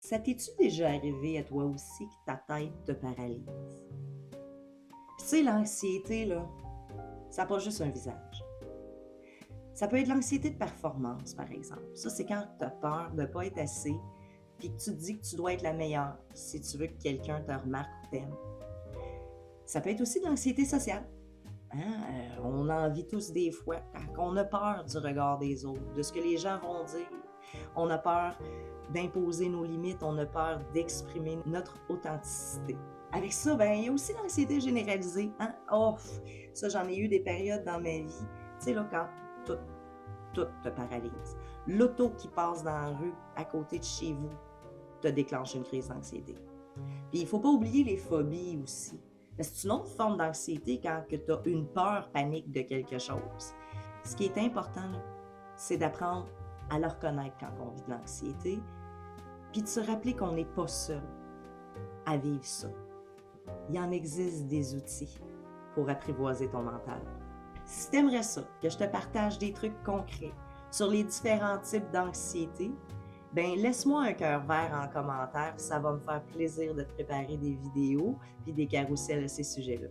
Ça t'est-tu déjà arrivé à toi aussi que ta tête te paralyse? Puis tu sais, l'anxiété, là, ça n'a pas juste un visage. Ça peut être l'anxiété de performance, par exemple. Ça, c'est quand tu as peur de ne pas être assez, puis que tu te dis que tu dois être la meilleure si tu veux que quelqu'un te remarque ou t'aime. Ça peut être aussi de l'anxiété sociale. Hein? On en vit tous des fois, quand on a peur du regard des autres, de ce que les gens vont dire. On a peur d'imposer nos limites, on a peur d'exprimer notre authenticité. Avec ça, ben, il y a aussi l'anxiété généralisée. Hein? Oh, ça, j'en ai eu des périodes dans ma vie. Tu sais, là, quand tout te paralyse. L'auto qui passe dans la rue à côté de chez vous te déclenche une crise d'anxiété. Puis il ne faut pas oublier les phobies aussi. C'est une autre forme d'anxiété quand tu as une peur panique de quelque chose. Ce qui est important, là, c'est d'apprendre à le reconnaître quand on vit de l'anxiété, puis de se rappeler qu'on n'est pas seul à vivre ça. Il en existe des outils pour apprivoiser ton mental. Si tu aimerais ça, que je te partage des trucs concrets sur les différents types d'anxiété, ben laisse-moi un cœur vert en commentaire, ça va me faire plaisir de te préparer des vidéos puis des carousels à ces sujets-là.